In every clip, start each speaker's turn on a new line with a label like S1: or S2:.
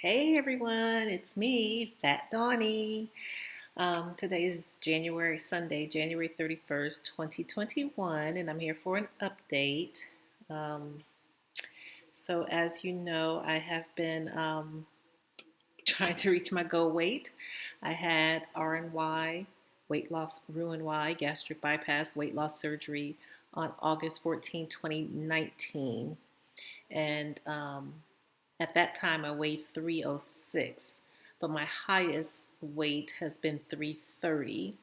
S1: Hey everyone, it's me, Fat Donnie. Today is Sunday, January 31st, 2021, and I'm here for an update. Um, so, as you know, I have been trying to reach my goal weight. I had RNY, weight loss, RNY, gastric bypass weight loss surgery on August 14, 2019. And at that time, I weighed 306, but my highest weight has been 330,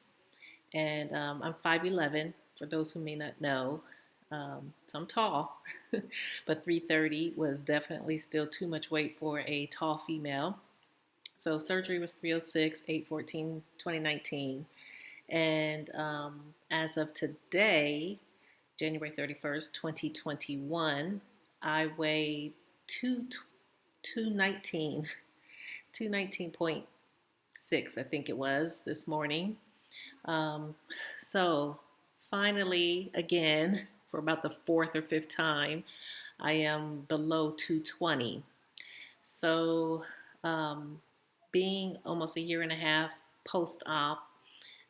S1: and I'm 5'11", for those who may not know. So I'm tall, but 330 was definitely still too much weight for a tall female. So surgery was 306, 8/14, 2019. And as of today, January 31st, 2021, I weigh 2 219, 219.6, I think it was this morning. Um, so finally, again, for about the fourth or fifth time, I am below 220. So, um, being almost a year and a half post op,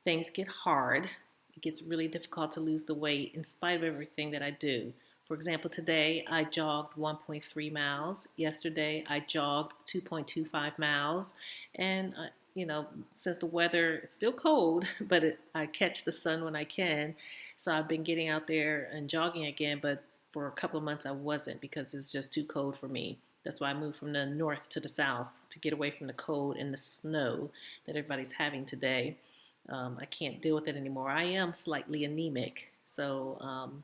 S1: things get hard. It gets really difficult to lose the weight in spite of everything that I do. For example, today I jogged 1.3 miles. Yesterday I jogged 2.25 miles. And, since the weather is still cold, but I catch the sun when I can. So I've been getting out there and jogging again, but for a couple of months I wasn't because it's just too cold for me. That's why I moved from the north to the south to get away from the cold and the snow that everybody's having today. I can't deal with it anymore. I am slightly anemic, so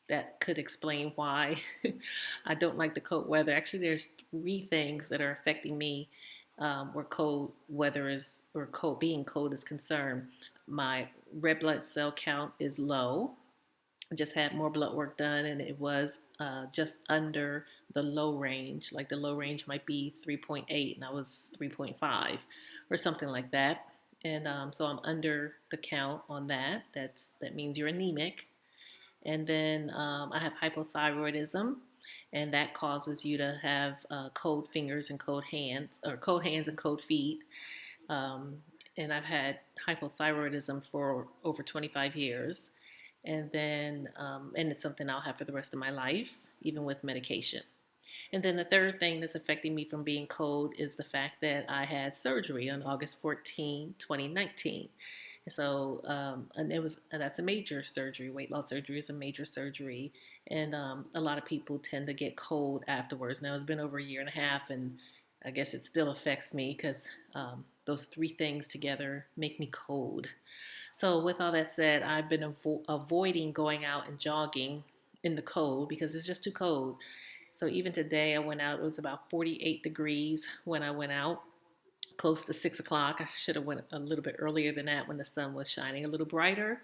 S1: that could explain why I don't like the cold weather. Actually, there's three things that are affecting me where cold weather is, or cold being cold is concerned. My red blood cell count is low. I just had more blood work done, and it was just under the low range. Like the low range might be 3.8, and I was 3.5 or something like that. And so I'm under the count on that. That means you're anemic. And then I have hypothyroidism, and that causes you to have cold fingers and cold hands, or cold hands and cold feet. Um, and I've had hypothyroidism for over 25 years. And it's something I'll have for the rest of my life, even with medication. And then the third thing that's affecting me from being cold is the fact that I had surgery on August 14, 2019. And that's a major surgery. Weight loss surgery is a major surgery, and a lot of people tend to get cold afterwards. Now it's been over a year and a half, and I guess it still affects me because those three things together make me cold. So with all that said, I've been avoiding going out and jogging in the cold because it's just too cold. So even today, I went out. It was about 48 degrees when I went out, close to 6 o'clock. I should have went a little bit earlier than that when the sun was shining a little brighter,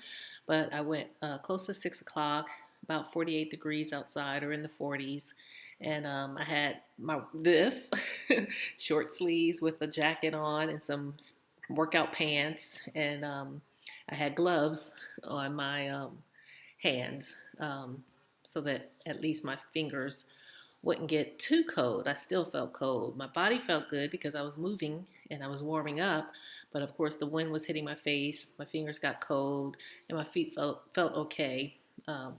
S1: but I went close to 6 o'clock, about 48 degrees outside or in the 40s. And I had my this short sleeves with a jacket on and some workout pants, and I had gloves on my hands, so that at least my fingers wouldn't get too cold. I still felt cold. My body felt good because I was moving and I was warming up. But of course, the wind was hitting my face. My fingers got cold, and my feet felt okay. Um,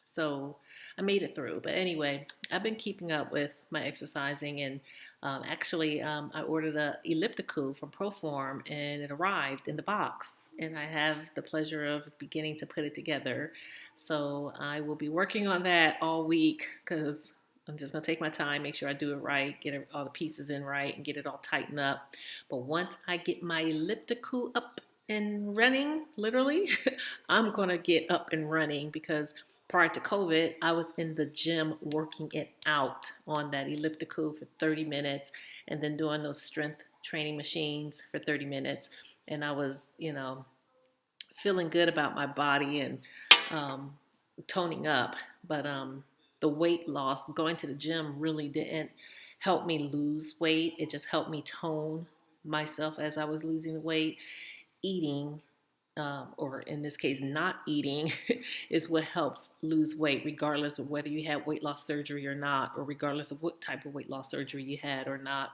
S1: so I made it through. But anyway, I've been keeping up with my exercising, and I ordered a elliptical from Proform, and it arrived in the box. And I have the pleasure of beginning to put it together. So I will be working on that all week because I'm just going to take my time, make sure I do it right, get all the pieces in right, and get it all tightened up. But once I get my elliptical up and running, literally, I'm going to get up and running because prior to COVID, I was in the gym working it out on that elliptical for 30 minutes and then doing those strength training machines for 30 minutes. And I was, feeling good about my body and um, toning up. But the weight loss, going to the gym really didn't help me lose weight. It just helped me tone myself as I was losing the weight. Eating, or in this case, not eating, is what helps lose weight, regardless of whether you had weight loss surgery or not, or regardless of what type of weight loss surgery you had or not.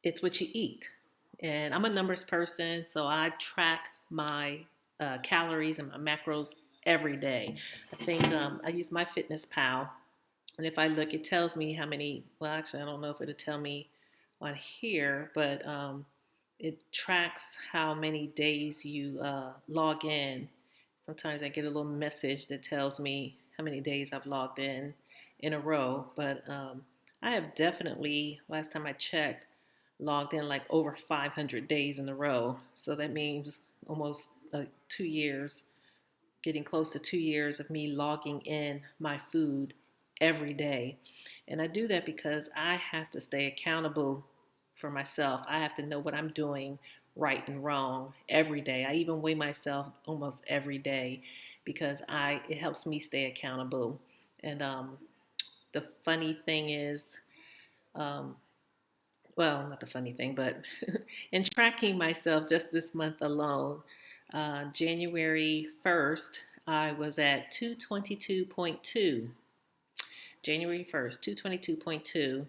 S1: It's what you eat. And I'm a numbers person, so I track my calories and my macros every day. I think I use my Fitness Pal, and if I look, it tells me how many. Well, actually, I don't know if it'll tell me on here, but it tracks how many days you log in. Sometimes I get a little message that tells me how many days I've logged in a row. But I have definitely, last time I checked, logged in like over 500 days in a row. So that means almost 2 years, getting close to 2 years of me logging in my food every day. And I do that because I have to stay accountable for myself. I have to know what I'm doing right and wrong every day. I even weigh myself almost every day because it helps me stay accountable. And the funny thing is, um, well, not the funny thing, but in tracking myself just this month alone, January 1st, I was at 222.2. January 1st, 222.2.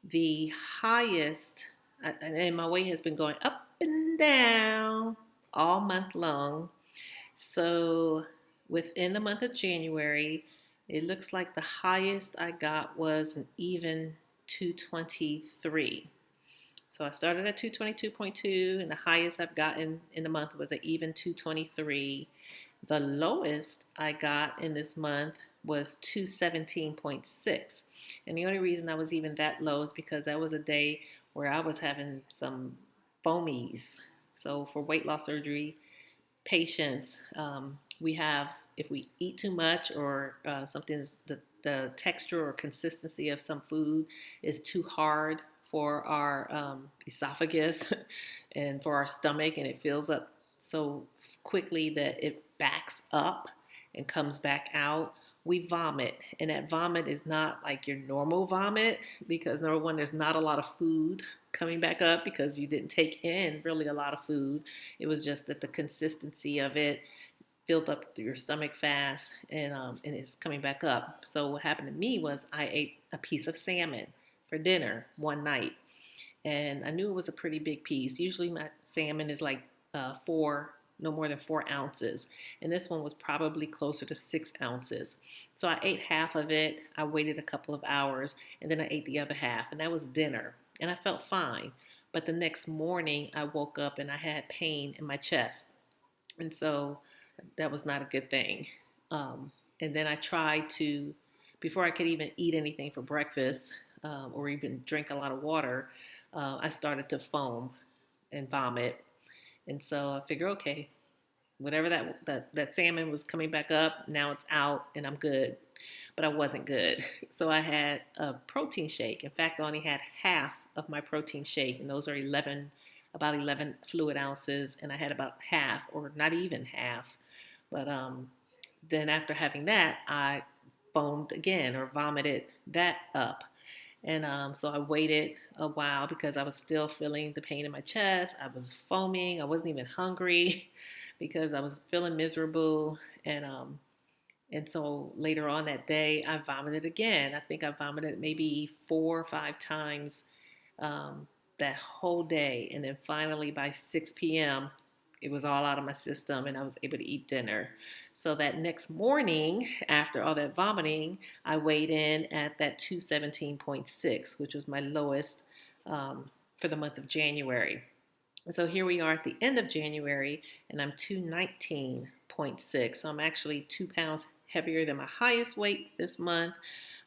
S1: The highest, and my weight has been going up and down all month long. So within the month of January, it looks like the highest I got was an even 223. So I started at 222.2, and the highest I've gotten in the month was an even 223. The lowest I got in this month was 217.6. And the only reason I was even that low is because that was a day where I was having some foamies. So for weight loss surgery patients, we have, if we eat too much or something's the texture or consistency of some food is too hard for our esophagus and for our stomach, and it fills up so quickly that it backs up and comes back out, we vomit. And that vomit is not like your normal vomit because, number one, there's not a lot of food coming back up because you didn't take in really a lot of food. It was just that the consistency of it filled up your stomach fast, and it's coming back up. So what happened to me was I ate a piece of salmon for dinner one night, and I knew it was a pretty big piece. Usually my salmon is like no more than 4 ounces, and this one was probably closer to 6 ounces. So I ate half of it. I waited a couple of hours, and then I ate the other half, and that was dinner, and I felt fine. But the next morning, I woke up and I had pain in my chest, and so that was not a good thing. And then I tried to, before I could even eat anything for breakfast or even drink a lot of water, I started to foam and vomit. And so I figured, okay, whatever that salmon was coming back up, now it's out and I'm good. But I wasn't good. So I had a protein shake. In fact, I only had half of my protein shake, and those are about 11 fluid ounces, and I had about half, or not even half. But then after having that, I foamed again or vomited that up. And so I waited a while because I was still feeling the pain in my chest. I was foaming. I wasn't even hungry because I was feeling miserable. And so later on that day, I vomited again. I think I vomited maybe 4 or 5 times that whole day. And then finally by 6 p.m., it was all out of my system and I was able to eat dinner. So that next morning, after all that vomiting, I weighed in at that 217.6, which was my lowest for the month of January. And so here we are at the end of January, and I'm 219.6. So I'm actually 2 pounds heavier than my highest weight this month.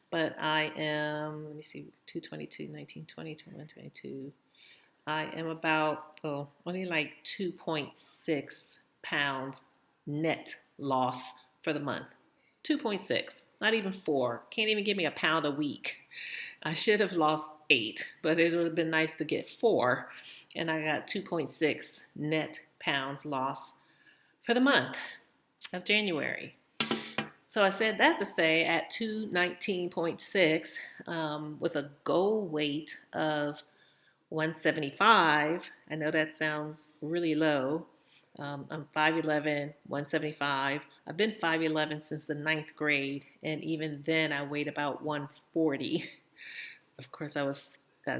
S1: But I am, let me see, 222, 19, 20, 21, 22. I am about, only like 2.6 pounds net loss for the month. 2.6, not even 4. Can't even give me a pound a week. I should have lost 8, but it would have been nice to get 4. And I got 2.6 net pounds loss for the month of January. So I said that to say at 219.6 with a goal weight of 175. I know that sounds really low. I'm 5'11", 175. I've been 5'11" since the ninth grade, and even then I weighed about 140. Of course, I was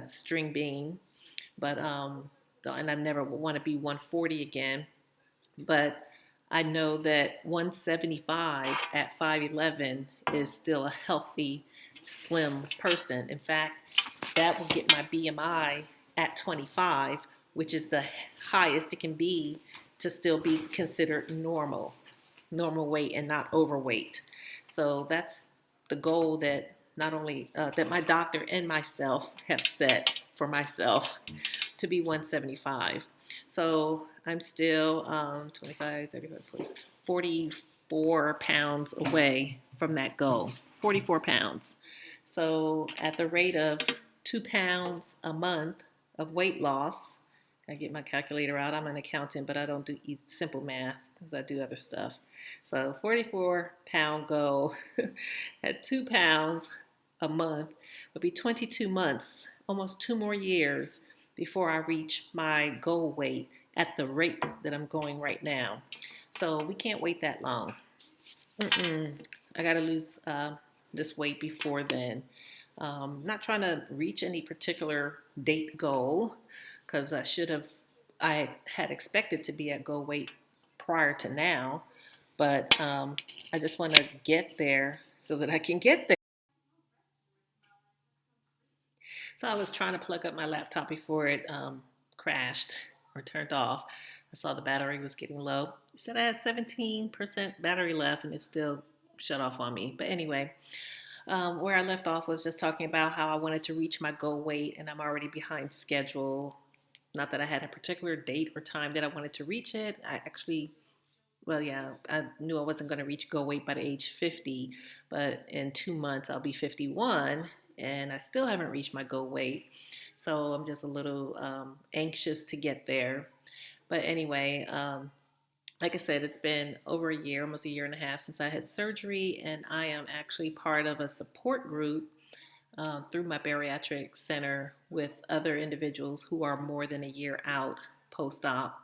S1: string bean, but and I never want to be 140 again. But I know that 175 at 5'11 is still a healthy, slim person. In fact, that will get my BMI at 25, which is the highest it can be to still be considered normal weight and not overweight. So that's the goal that not only that my doctor and myself have set for myself to be 175. So I'm still 25, 35, 40, 44 pounds away from that goal. 44 pounds. So at the rate of 2 pounds a month of weight loss, I get my calculator out. I'm an accountant, but I don't do simple math because I do other stuff. So 44-pound goal at 2 pounds a month would be 22 months, almost 2 more years before I reach my goal weight at the rate that I'm going right now. So we can't wait that long. I got to lose this weight before then. Not trying to reach any particular date goal because I had expected to be at goal weight prior to now, but I just want to get there so that I can get there. So I was trying to plug up my laptop before it crashed or turned off. I saw the battery was getting low. It said I had 17% battery left and it still shut off on me. But anyway, where I left off was just talking about how I wanted to reach my goal weight and I'm already behind schedule. Not that I had a particular date or time that I wanted to reach it. I knew I wasn't going to reach goal weight by the age 50, but in 2 months I'll be 51 and I still haven't reached my goal weight. So I'm just a little anxious to get there. But anyway, like I said, it's been over a year, almost a year and a half since I had surgery, and I am actually part of a support group through my bariatric center with other individuals who are more than a year out post-op.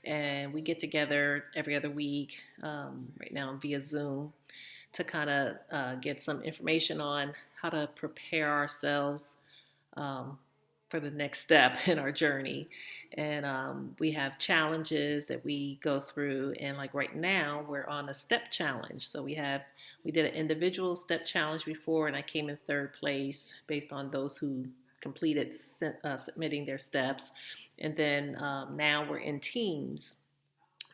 S1: And we get together every other week, right now via Zoom, to kind of get some information on how to prepare ourselves um, for the next step in our journey. And we have challenges that we go through. And like right now, we're on a step challenge. So we did an individual step challenge before, and I came in third place based on those who completed submitting their steps. And then now we're in teams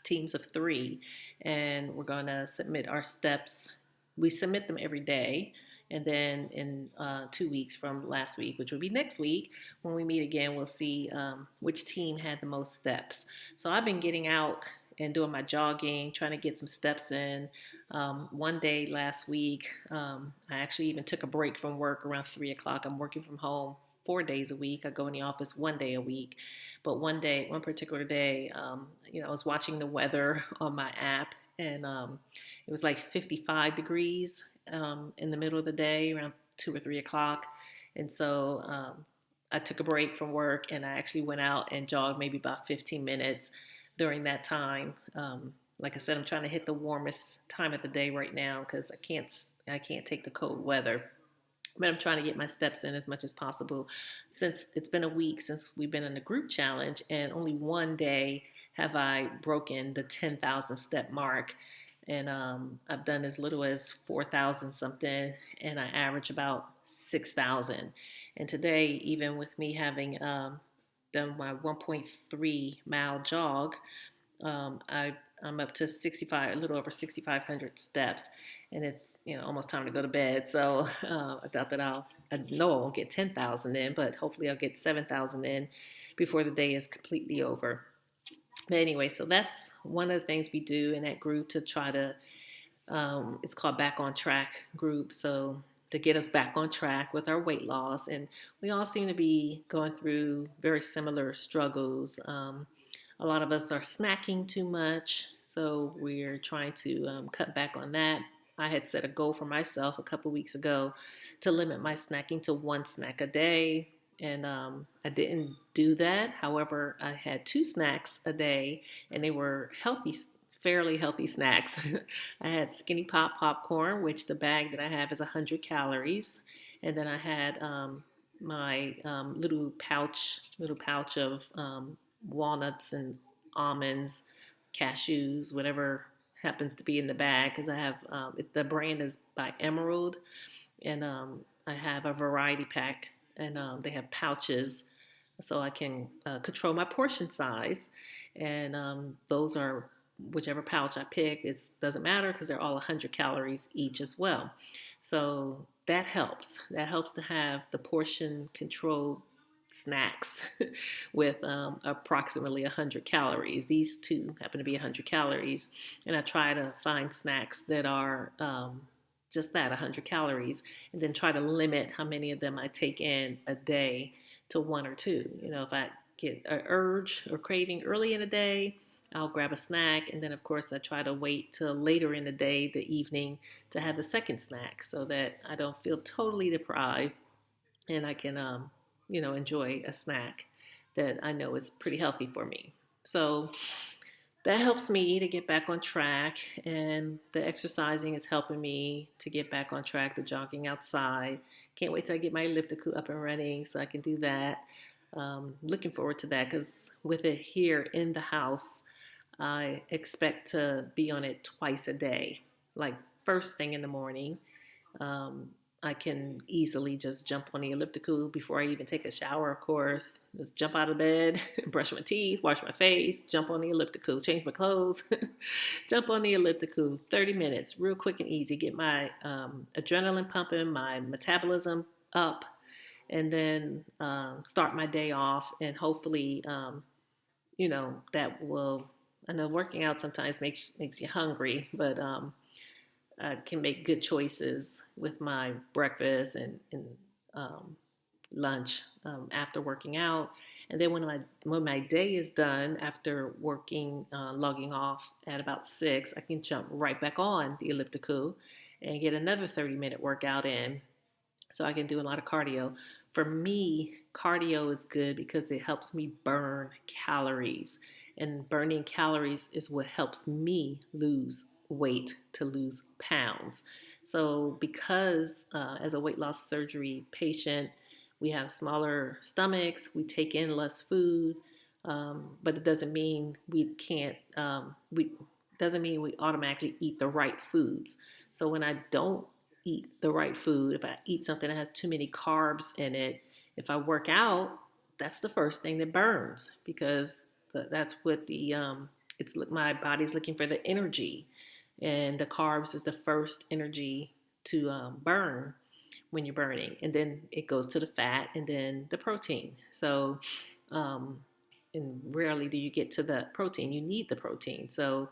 S1: of 3, and we're going to submit our steps. We submit them every day. And then in 2 weeks from last week, which will be next week, when we meet again, we'll see which team had the most steps. So I've been getting out and doing my jogging, trying to get some steps in. One day last week, I actually even took a break from work around 3 o'clock. I'm working from home 4 days a week. I go in the office 1 day a week. But one particular day, I was watching the weather on my app, and it was like 55 degrees in the middle of the day, around 2 or 3 o'clock. And so I took a break from work, and I actually went out and jogged maybe about 15 minutes during that time. Like I said, I'm trying to hit the warmest time of the day right now because I can't take the cold weather. But I'm trying to get my steps in as much as possible since it's been a week since we've been in the group challenge, and only one day have I broken the 10,000 step mark. And I've done as little as 4,000 something, and I average about 6,000. And today, even with me having done my 1.3 mile jog, I'm up to 65, a little over 6,500 steps, and it's almost time to go to bed. So I thought that I know I won't get 10,000 in, but hopefully I'll get 7,000 in before the day is completely over. But anyway, so that's one of the things we do in that group to try to, it's called Back on Track group. So to get us back on track with our weight loss. And we all seem to be going through very similar struggles. A lot of us are snacking too much, so we're trying to cut back on that. I had set a goal for myself a couple weeks ago to limit my snacking to 1 snack a day, and I didn't do that. However, I had 2 snacks a day, and they were healthy, fairly healthy snacks. I had Skinny Pop popcorn, which the bag that I have is 100 calories, and then I had my little pouch of walnuts and almonds, cashews, whatever happens to be in the bag. Because I have the brand is by Emerald, and I have a variety pack, and they have pouches, so I can control my portion size. And those are whichever pouch I pick. It doesn't matter because they're all 100 calories each as well. So that helps. That helps to have the portion controlled snacks with approximately 100 calories. These two happen to be 100 calories, and I try to find snacks that are just that 100 calories, and then try to limit how many of them I take in a day to one or two. You know, if I get an urge or craving early in the day, I'll grab a snack, and then of course I try to wait till later in the day, the evening, to have the second snack so that I don't feel totally deprived, and I can enjoy a snack that I know is pretty healthy for me. So that helps me to get back on track, and the exercising is helping me to get back on track, the jogging outside. Can't wait till I get my elliptical up and running so I can do that. Looking forward to that because with it here in the house, I expect to be on it twice a day, like first thing in the morning. Um, I can easily just jump on the elliptical before I even take a shower, of course. Just jump out of bed, brush my teeth, wash my face, jump on the elliptical, change my clothes, jump on the elliptical, 30 minutes, real quick and easy. Get my adrenaline pumping, my metabolism up, and then start my day off. And hopefully, that will. I know working out sometimes makes you hungry, but I can make good choices with my breakfast and um, lunch after working out. And then when my day is done after working, logging off at about 6, I can jump right back on the elliptical and get another 30-minute workout in, so I can do a lot of cardio. For me, cardio is good because it helps me burn calories, and burning calories is what helps me lose weight, to lose pounds. So, because as a weight loss surgery patient, we have smaller stomachs, we take in less food, but it doesn't mean we can't. We doesn't mean we automatically eat the right foods. So when I don't eat the right food, if I eat something that has too many carbs in it, if I work out, that's the first thing that burns, because that's what it's my body's looking for, the energy, and the carbs is the first energy to burn when you're burning, and then it goes to the fat and then the protein. So, um, and rarely do you get to the protein. You need the protein. So,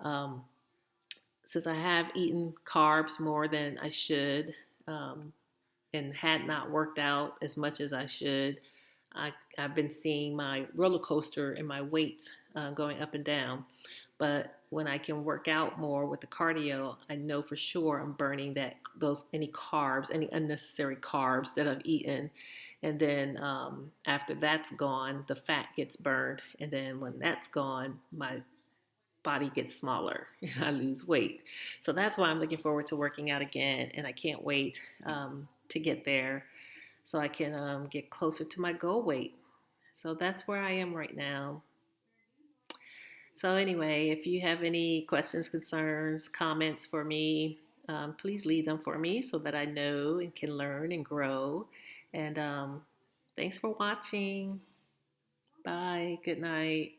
S1: um, since I have eaten carbs more than I should, um, and had not worked out as much as I should, I've been seeing my roller coaster in my weight going up and down. But when I can work out more with the cardio, I know for sure I'm burning any carbs, any unnecessary carbs that I've eaten. And then after that's gone, the fat gets burned. And then when that's gone, my body gets smaller. I lose weight. So that's why I'm looking forward to working out again. And I can't wait to get there so I can get closer to my goal weight. So that's where I am right now. So, anyway, if you have any questions, concerns, comments for me, please leave them for me so that I know and can learn and grow. And thanks for watching. Bye. Good night.